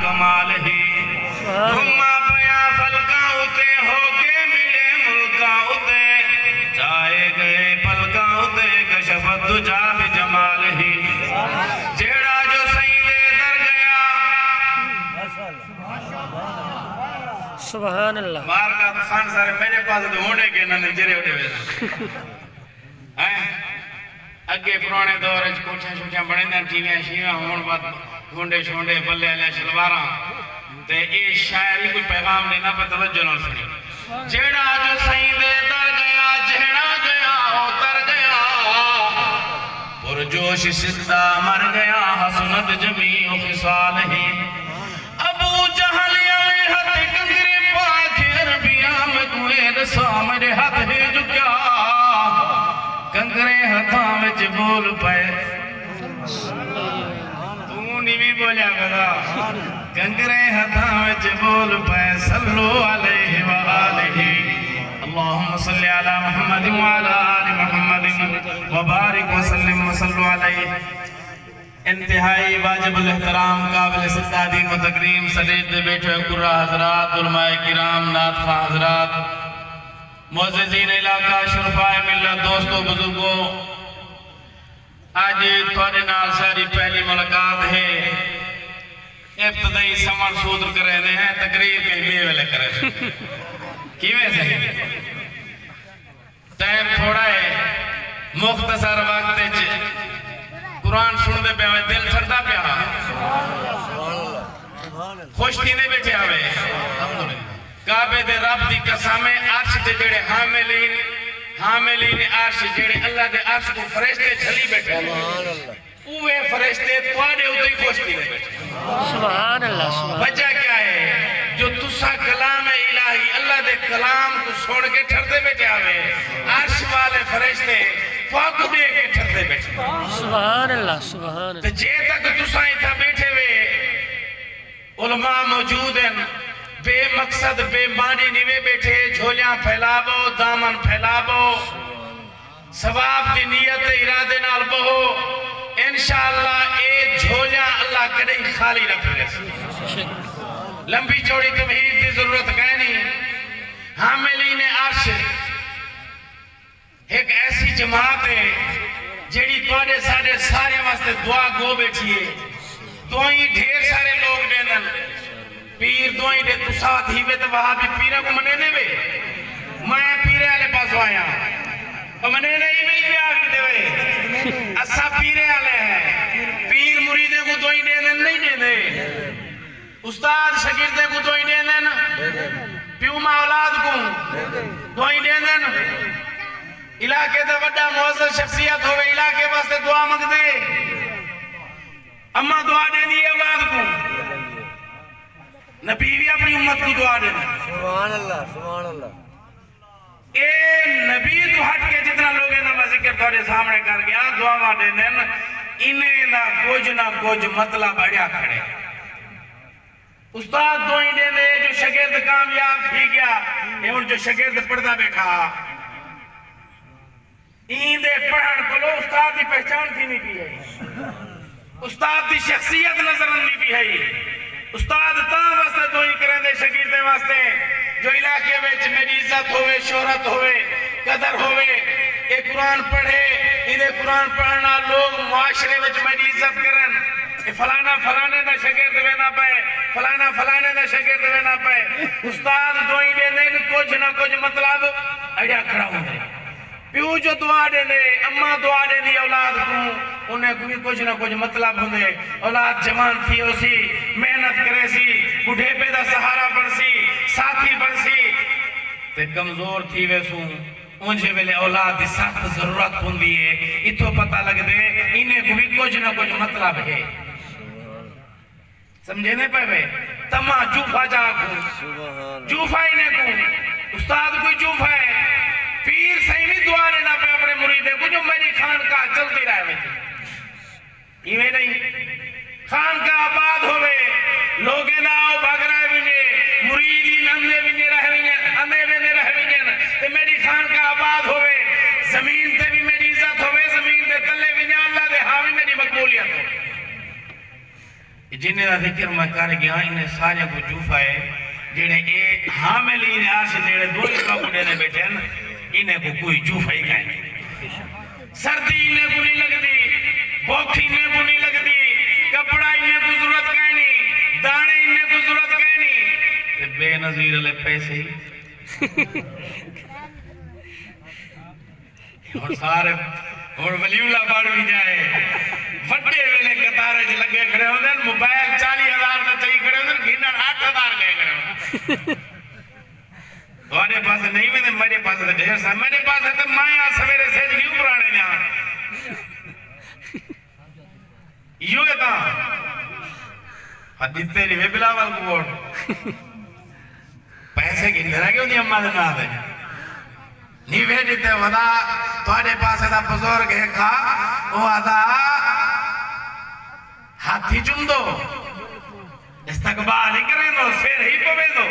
کمالہ گھما پیا فلکاں اتے ہو کے ملے ملکاں اتے جائے گئے پلکاں اتے کشفت دجا بجمالہ جیڑا جو سیدے در گیا سبحان اللہ مار کا تو خان سارے میرے پاس تو ہونے کے نہ جرے اٹھے ہوئے اگے پرانے دور اچ کوٹھیاں شوٹیاں بڑے دن ٹیویاں شیویاں ہون بعد گھونڈے شونڈے بلے علیہ شلواراں تے اے شاعری کوئی پیغام لینا پہ توجہ نہ سنی جیڑا جو سیدے در گیا جہڑا گیا اتر گیا پرجوش سدہ مر گیا حسنت جمیع خصالہ ابو جہل ہتھ کنگرے پاک عربیاں میں کوئے رسا میرے ہاتھ ہے جو کیا کنگرے ہتھاں وچ بول پائے تو نہیں بولیا گدا کنگرے ہتھاں وچ بول پائے صلو علیہ وآلہ اللہم صلی علی محمد وعلی آل محمد وبارک وسلم وصلو علیہ انتہائی واجب الاحترام قابل ستادین و تکریم صدیق دے بیٹھے قرآن حضرات علماء کرام ناطقہ حضرات معززین علاقہ شرفائے ملت دوستو بزرگوں آج تھوڑے نال ساری پہلی ملاقات ہے ابتدائی سمن سودر کر رہے ہیں تقریر کہیں بھی والے کر رہے ہیں کیویں سے ٹائم تھوڑا ہے مختصر وقت قرآن سن دے پہ آوے دل چھڑتا پہ آوے خوش تینے بیٹھے آوے کعبے دے رب دی قسمیں عرش دے جڑے حاملین عرش جڑے اللہ دے عرش کو فرشتے جھلی بیٹھے اوے فرشتے توڑے ہوتے ہی خوش تینے بیٹھے سبحان اللہ وجہ کیا ہے جو تسا کلام الہی اللہ دے کلام کو سوڑ کے ٹھردے بیٹھے آوے عرش والے فرشتے پاک دے کے ٹھردے بیٹھے سبحان اللہ سبحان اللہ جے تک تسا ایتھا بیٹھے ہوئے علماء موجود ہیں بے مقصد بے معنی نیوے بیٹھے جھولیاں پھیلابو دامن پھیلابو ثواب دی نیت ارادے نال بہو انشاءاللہ اے جھولیاں اللہ کڑے خالی نہ پھرے لمبی چوڑی تمہید کی ضرورت کہیں نہیں حاملین عرش ایک ایسی جماعت ہے جیڑی توڑے سارے واسطے دعا گو بیٹھیے دوئیں ڈھیر سارے لوگ دینا پیر دوئیں دے تو ساتھ ہی وے تو وہاں بھی پیرہ کو منینے وے میں پیرے آلے پاس آیا اور منینے ہی میں ہی آگے دے وے اسا پیرے آلے ہیں پیر مریدے کو دوئیں دینے نہیں دینے استاد شگردے کو دوئیں دینے پیوما اولاد کو دوئیں دینے علاقے دے وڈا معزز شخصیت ہوئے علاقے واسطے دعا مانگ دے اما دعا دے دی اولاد کو نبی بھی اپنی امت کو دعا دے سبحان اللہ سبحان اللہ اے نبی تو ہٹ کے جتنا لوگ ہیں نا ذکر تھوڑے سامنے کر گیا دعا دے دیں انہیں دا کچھ نہ کچھ مطلب اڑیا کھڑے استاد دوئیں دے دے جو شگرد کامیاب تھی گیا یہ جو شگرد پردہ بیٹھا این دے پڑھن کو لو استاد دی پہچان تھی نہیں بھی ہے استاد دی شخصیت نظر نہیں بھی ہے استاد تاں واسطے دوئی کریں دے شگیردے واسطے جو علاقے ویچ میری عزت ہوئے شہرت ہوئے قدر ہوئے ایک قرآن پڑھے انہیں قرآن پڑھنا لوگ معاشرے ویچ میری عزت کریں فلانا فلانے دا شگرد وینا پائے فلانا فلانے دا شگرد وینا پائے استاد دوئی دے دے کچھ نہ کچھ مطلب اڑیا کھڑا ہوں دے پیو جو دعا دے دے اماں دعا دے دی اولاد کو انہیں کوئی کچھ نہ کچھ مطلب ہوں دے اولاد جوان تھی اسی محنت کرے سی بڑھے پہ دا سہارا بڑھ سی ساتھی بڑھ سی تے کمزور تھی ویسوں مجھے ویلے اولاد دی سخت ضرورت ہوں دیئے اتھو پتہ لگ دے انہیں کوئی کچھ نہ کچھ مطلب ہے سمجھے نہیں پہ بے تمہا جوفا جا کو جوفا انہیں کو استاد کوئی جوفا ہے پیر صحیح بھی دعا لینا پہ اپنے مریدے کو جو میری خان کا چلتی رہے میں یہ نہیں خان کا آباد ہوئے لوگے داؤ بھاگ رہے بھی مریدی اندھے بھی رہے بھی اندھے بھی رہے بھی تے میری خان کا آباد ہوئے زمین تے بھی میری عزت ہوئے زمین تے تلے بھی اللہ دے ہاں بھی میری مقبولیت ہو جنہیں دا ذکر میں کر گیا انہیں سارے کو جوفا ہے جنہیں اے حاملین عرش جنہیں دوئی کپڑے نے بیٹھے ہیں انہیں کو کوئی جوفا ہی کہیں گے سردی انہیں کو نہیں لگ دی بوکھی انہیں کو نہیں لگ دی کپڑا انہیں کو ضرورت کہیں نہیں دانے انہیں کو ضرورت کہیں نہیں بے نظیر علیہ پیسے ہی اور سارے اور ولی اللہ بڑھ بھی جائے وڈے ویلے قطارے جو لگے کھڑے ہوندے ہیں موبائل 40,000 کا چاہیے کھڑے ہوندے ہیں گھنن 8,000 گئے کھڑے ہوندے ہیں تھوڑے پاس نہیں میں میرے پاس ہے ڈھیر سا میرے پاس ہے تو مایا سویرے سیج نہیں اوپرانے جہاں یوں ہے تا حدیث تیری وے بلاول کو بوڑ پیسے کی نہیں رہے گی اممہ دن آتے نہیں بیٹی تے ودا تھوڑے پاس ہے تا بزرگ ہے کھا وہ آدھا ہاتھی چم دو استقبال ہی کریں دو سیر ہی پوے دو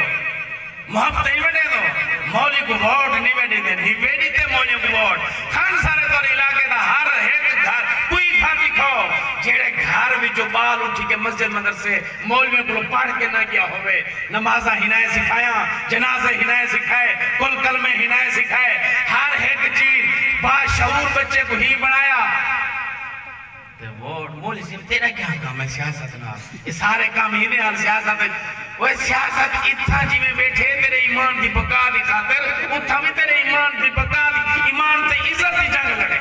محبت ہی بیٹے دو مولی کو ووٹ نہیں بیٹی تے نہیں بیٹی تے مولی کو ووٹ خان سارے طور علاقے دا ہر ایک گھر کوئی گھر دکھاؤ جیڑے گھر بھی جو بال اٹھی کے مسجد مدرسے مولوی کو پڑھ کے نہ کیا ہوئے نمازہ ہنائے سکھایا جنازہ ہنائے سکھائے کل کلمے ہنائے سکھائے ہر ایک چیز باشعور بچے کو ہی بنایا ووٹ مولی صرف تیرا کیا کام ہے سیاست نہ یہ سارے کام ہی دے سیاست وہ سیاست اتھا جی میں بیٹھے تیرے ایمان دی بقا دی خاطر اتھا بھی تیرے ایمان دی بقا دی ایمان تے عزت دی جنگ لڑے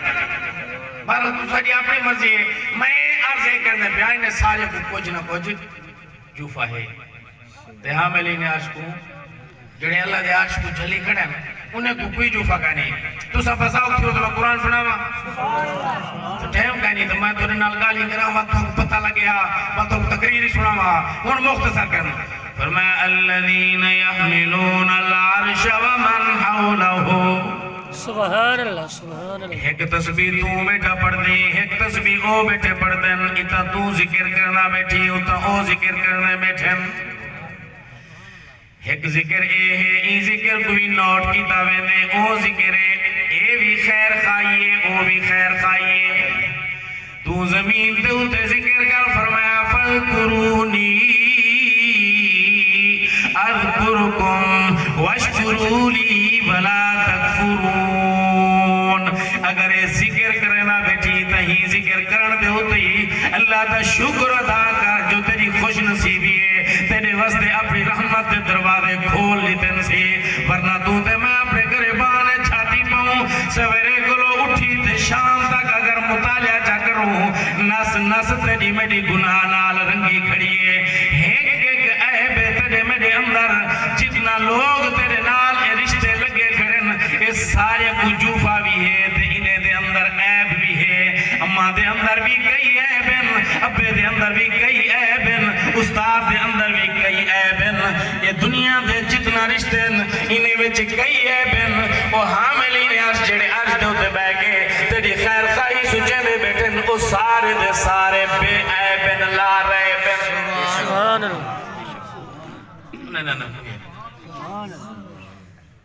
بارہ تو ساڑی اپنی مرضی ہے میں عرض کرنے بیائی نے سارے کو کچھ نہ کچھ جوفا ہے تے حاملی نے عرش کو جڑے اللہ دے عرش کو جھلی کھڑے ہیں انہیں کو کوئی جوفا کا نہیں تو سا فساؤ کیوں تو میں قرآن سناوا تو ٹھہم کا نہیں تو میں تو نال گالی کرا وقت کو پتہ لگیا وقت کو تقریری سناوا ان مختصر کرنا فرمایا الذین یحملون العرش ومن حولہ سبحان اللہ سبحان اللہ ایک تسبیح تو بیٹھا پڑھ دیں ایک تسبیح او بیٹھے پڑھ دیں اتا تو ذکر کرنا بیٹھی اتا او ذکر کرنے بیٹھے ایک ذکر اے ہے ای ذکر کوئی نوٹ کی دعوے دیں او ذکر اے بھی خیر خائیے او بھی خیر خائیے تو زمین پہ اتے ذکر کر فرمایا فَذْكُرُونِي اذکرکم واشکروا لی ولا تکفرون اگر ذکر کرنا بیٹھی تہی ذکر کرن دے ہوتی اللہ دا شکر ادا کر جو تیری خوش نصیبی ہے تیرے واسطے اپنی رحمت دے دروازے کھول لیتن سی ورنہ تو تے میں اپنے گریبانے چھاتی پاؤں سویرے گلو اٹھی تے شام تک اگر مطالعہ چا کروں نس نس تیری میری گناہ نال رنگی کھڑی ہے ایک عیب تیرے میرے اندر جتنا لوگ تیرے نال رشتے لگے کھڑن اس سارے کو جوفا بھی ہے تے انہیں دے اندر عیب بھی ہے اماں دے اندر بھی کئی عیب ہیں ابے دے اندر بھی کئی عیب ہیں استاد دے اندر بھی کئی عیب ہیں یہ دنیا دے جتنا رشتے ہیں انہیں وچ کئی عیب ہیں وہ حاملین عرش جڑے عرش دے ہوتے بے کے تیری خیر خواہی سجے دے بیٹھے وہ سارے دے سارے بے عیب ہیں لا ریب ہیں سبحان اللہ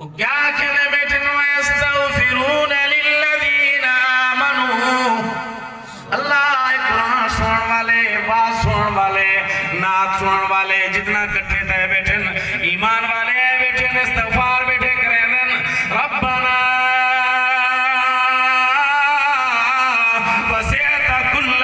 وہ کیا کہنے بیٹھے وَيَسْتَغْفِرُونَ لِلَّذِينَ آمَنُوا اللہ قرآن سنن والے باز سنن والے نعت سنن والے جتنا کٹھے تھے بیٹھے ایمان والے بیٹھے استغفار بیٹھے کریں ربنا وسعت كل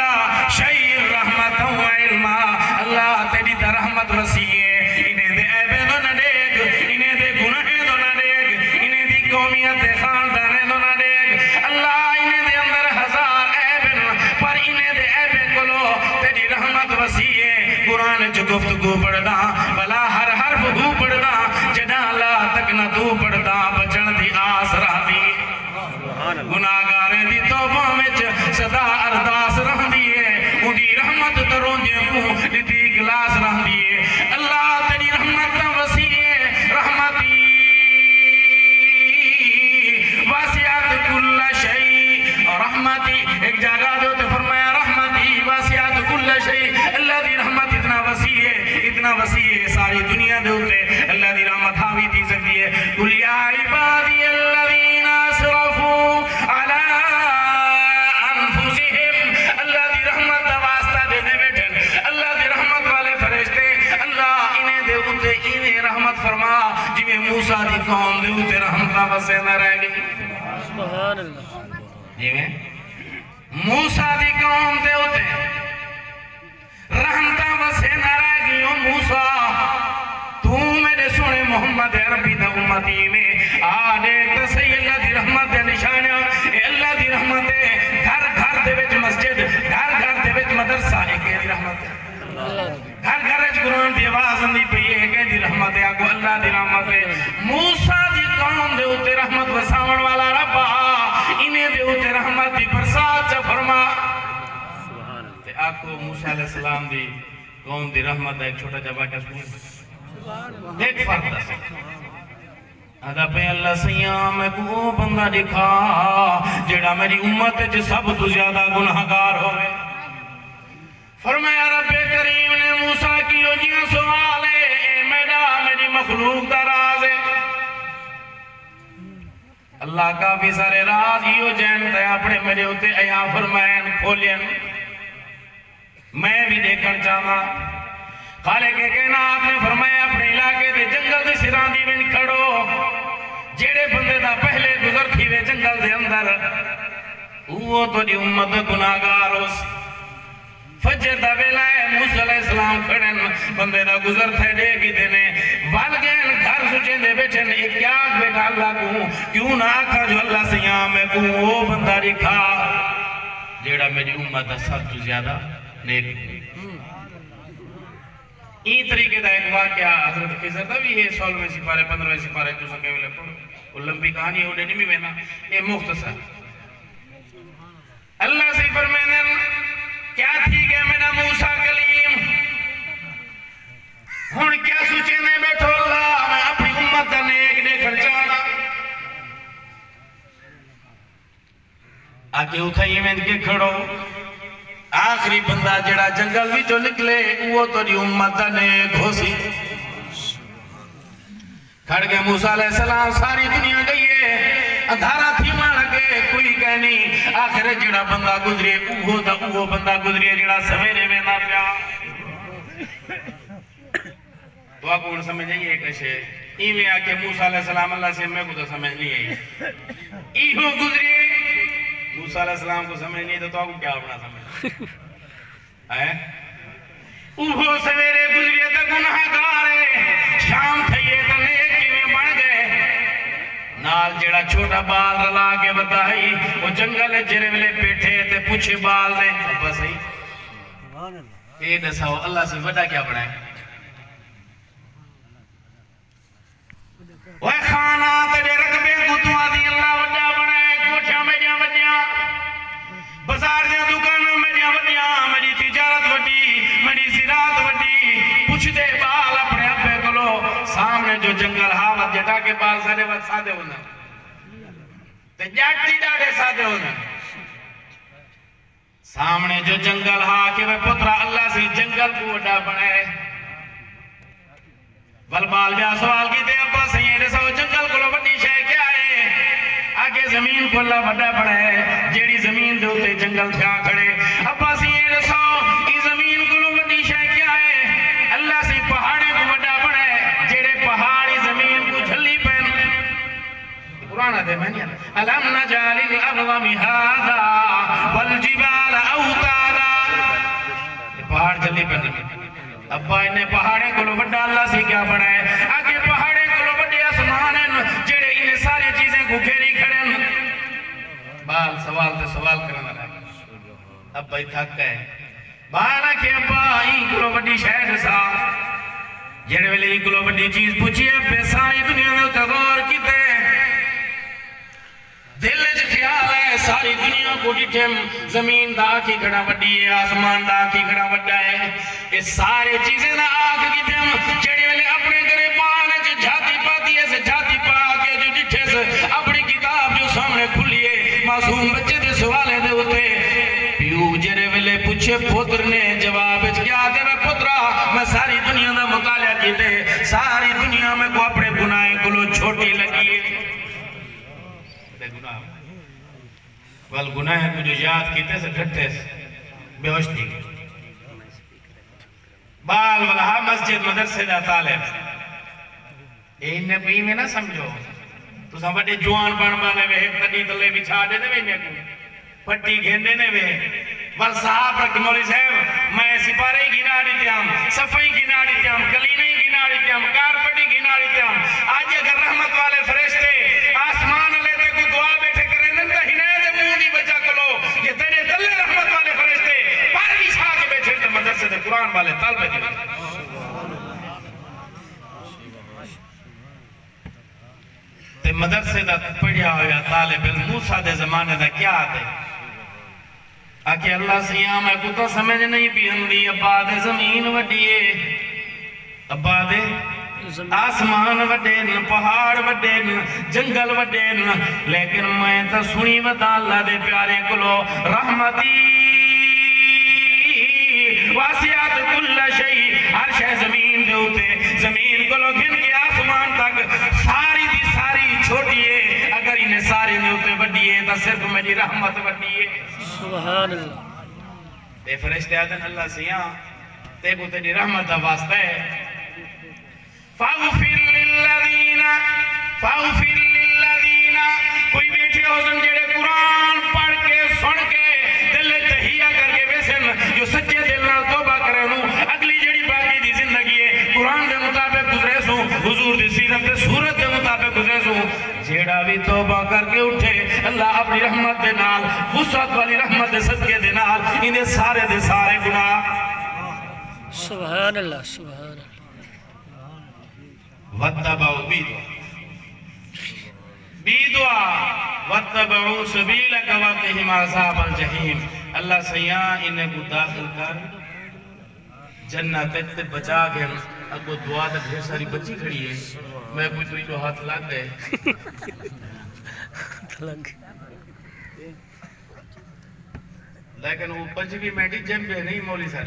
شيء رحمتا وعلما اللہ تیری رحمت وسیع ہے انہیں دے عیبیں دو نہ دیکھ انہیں دے گناہیں دو نہ دیکھ انہیں دی قومیت خاندانے دو نہ دیکھ اللہ انہیں دے اندر ہزار عیبیں پر انہیں دے عیبیں کلو تیری رحمت وسیع ہے قرآن جو گفتگو پڑھدا بلا ہر حرف ہو پڑھدا جنا اللہ تک نہ تو پڑھدا بچن دی آس رہ دی گناہگاریں دی توبہ وچ صدا ارداس رہ دیئے اُن دی رحمت ترون دے منہ دی گلاس رہ دیئے اللہ تیری رحمت وسیع ہے رحمتی واسعت کل شیء رحمتی ایک جگہ دے تے فرمایا رحمتی واسعت کل شیء اللہ دی رحمت اتنا وسیع ہے ساری دنیا دے تے اللہ دی رحمت حاوی تھی سکتی ہے قل یا عبادی الذین اسرفوا علی انفسہم اللہ دی رحمت دا واسطہ دے دے بیٹھے اللہ دی رحمت میں موسیٰ دی قوم دے ہوتے رحمتہ وسے نہ رہ گئی سبحان اللہ جی میں موسیٰ دی قوم دے ہوتے رحمتہ وسے نہ رہ گئی موسیٰ تو میرے سونے محمد عربی دا امتی میں آدھے کسی اللہ دی رحمت دے نشانیاں اللہ دی رحمت دے گھر گھر دے وچ مسجد گھر گھر دے وچ مدرسہ ایک دی رحمت ہے گھر گھر وچ قرآن دی آواز اندی پئی ایک دی رحمت ہے آگو اللہ دی رحمت ہے موسیٰ دی قوم دے ہوتے رحمت وساون والا ربا انہیں دے ہوتے رحمت دی برسات چا فرما تے آکو موسیٰ علیہ السلام دی قوم دی رحمت دا ایک چھوٹا جا واقعہ سنیں ایک فرد دا آدھا پہ اللہ سیاں میں کو بندہ دکھا جڑا میری امت جو سب تو زیادہ گناہگار ہوئے فرمایا رب کریم نے موسیٰ کی جیاں سوال ہے اے میری مخلوق دا راز ہے اللہ کافی سارے راز ہی ہو جانتا ہے اپنے میرے ہوتے ایہاں فرمائن کھولین میں بھی دیکھن چاہتا خالق کے کائنات نے فرمایا اپنے علاقے دے جنگل دے سران دی بن کھڑو جیڑے بندے دا پہلے گزر تھی وے جنگل دے اندر وہ تو دی امت گناہگار ہو فجر دا ویلا ہے موسیٰ علیہ السلام کھڑن بندے دا گزر تھے دے کی دینے والگین گھر سچیں دے بیٹھن ایک یاد بیٹھا اللہ کو کیوں نہ آکھا جو اللہ سیاں میں کو وہ بندہ رکھا جیڑا میری امت دا سب تو زیادہ نیک این طریقے دا ایک واقعہ حضرت خضر دا بھی ہے 16ویں سپارے 15ویں سپارے جو سکے ملے پڑھو وہ لمبی کہانی ہو نہیں بھی میں یہ مختصر اللہ سے فرمائنے کیا تھی گئے میرا موسیٰ کلیم ہون کیا سوچے نے بیٹھو اللہ میں اپنی امت دا نیک دیکھر چاہنا آکے اٹھائیے میں کے کھڑو آخری بندہ جڑا جنگل بھی جو نکلے وہ تو دی امت دا نیک ہو سی کھڑ گئے موسیٰ علیہ السلام ساری دنیا گئی ہے اندھارا تھی ماں لگے کوئی کہنی آخر جڑا بندہ گزرے وہ بندہ گزرے جڑا سویرے میں نہ پیا تو آپ کو انہوں سمجھ نہیں ہے کشے ایویں آکے موسیٰ علیہ السلام اللہ سے میں کو تو سمجھ نہیں ہے ایہو گزرے موسیٰ علیہ السلام کو سمجھ نہیں تو آپ کو کیا اپنا سمجھ اوہو سویرے گزریے تا گناہگارے شام تھئیے تا نیکی میں بڑھ گئے نال جڑا چھوٹا بال رلا کے بتائی وہ جنگل جرے ملے پیٹھے تے پوچھے بال دے بس ہی اے دساؤ اللہ سے وڈا کیا بڑھائے وہ خانہ تجھے رقبے کو تو آدھی اللہ وڈا بڑھائے کوٹھا میں جا وڈیا بازار دیا دکانوں میں جا وڈیا میری تجارت وڈی میری زراعت وڈی پوچھ دے بال اپنے ابے کلو سامنے جو جنگل ہاوت جٹا کے بال سارے وقت سادے ہونا تے جاٹی ڈاڑے سادے ہونا سامنے جو جنگل ہا کے وہ پترہ اللہ سے جنگل کو وڈا بڑھائے بال بیا سوال کی تے ابا سید سو جنگل کو وڈی شے کیا ہے آگے زمین کو اللہ وڈا بڑھائے جیڑی زمین دے ہوتے جنگل تھیا کھڑے ابا سید سو ای زمین کو وڈی شے کیا ہے اللہ سے پہاڑے کو وڈا بڑھائے جیڑے پہاڑی زمین کو جھلی پہن قرآن دے میں نہیں الم نجعل الارض مہادا والجبال اوتادا پہاڑ جھلی پہن ابا انہیں پہاڑے کو وڈا اللہ سے کیا بڑھائے آگے پہاڑے کو وڈے آسمان جڑے انہیں ساری چیزیں کو گھیری کھڑے بال سوال تے سوال کرنا رہا اب بھائی تھک گئے بالا کہ ابا این کو وڈی شہر سا جڑے ویلے این کو وڈی چیز پوچھی ہے بے ساری دنیا میں تغور کیتے دل جو خیال ہے ساری دنیا کو ڈٹھم زمین دا آکھی کھڑا وڈی ہے آسمان دا آکھی کھڑا وڈا ہے یہ سارے چیزیں دا آکھ کی دم چڑے والے اپنے گرے پانے جو جھاتی پاتی ہے سے جھاتی پا کے جو ڈٹھے سے اپنی کتاب جو سامنے کھلیے معصوم بچے دے سوالے دے ہوتے پیو جرے والے پوچھے پتر نے جواب کیا دے میں پترہ میں ساری دنیا دا مطالعہ کی دے ساری دنیا میں کو اپنے گناہیں کلو چھوٹی لگی ہے وال گناہ کو جو یاد کیتے سے گھٹے سے بے ہوش تھی بال والہا مسجد مدرسے دا طالب اے نبی میں نہ سمجھو تو سا بڑے جوان بن بانے وے ایک تڑی تلے بچھا دے دے وے پٹی گھندے نے وے ور صاحب رکھ مولی صاحب میں سپارے گنا دیتے ہم صفائی گنا دیتے ہم کلینے گنا دیتے ہم کارپٹی گنا دیتے ہم آج اگر رحمت والے فرشتے آسمان لیتے کو دعا بیٹھے کریں نندہ ہنائے دے منہ دی بچا کلو یہ تیرے تلے رحمت والے فرشتے پاروی چھا کے بیٹھے تے مدرسے دے قرآن والے طالبے دے تے مدرسے دا پڑھیا ہویا طالب موسیٰ دے زمانے دا کیا آتے آکے اللہ سیاں میں کو تو سمجھ نہیں پیندی ابا دے زمین وڈیے ابا دے آسمان وڈین پہاڑ وڈین جنگل وڈین لیکن میں تا سنی ودا اللہ دے پیارے کلو رحمتی واسعات کل شئی ہر شے زمین دے ہوتے زمین کلو گھن کے آسمان تک ساری دی ساری چھوٹیے اگر انہیں سارے دے ہوتے وڈیے تا صرف میری رحمت وڈیے سبحان اللہ تے فرشتے آدن اللہ سیاں تے کو تیری رحمت واسطہ ہے فاغفر للذین کوئی بیٹھے ہو سن جڑے قرآن پڑھ کے سن کے دل تہیہ کر کے ویسن جو سچے دل نہ توبہ کرے نو اگلی جڑی باقی دی زندگی ہے قرآن دے مطابق گزرے سوں حضور دی سیرت دے صورت دے مطابق گزرے سوں جیڑا بھی توبہ کر کے اٹھے اللہ اپنی رحمت دے نال وسعت والی رحمت دے صدقے دے نال انہیں سارے دے سارے گناہ سبحان اللہ سبحان اللہ وَاتَّبَعُوا بیدعا وَاتَّبَعُوا سَبِيلَكَ وَقِهِمْ عَذَابَ الْجَحِيمِ اللہ سیاں انہیں کو داخل کر جنت تے بچا گئے اگو دعا دا ڈھیر ساری بچی کھڑی ہے میں کوئی توی کو ہاتھ لگ گئے لیکن وہ بچ بھی میٹی جم بھی نہیں مولی سارے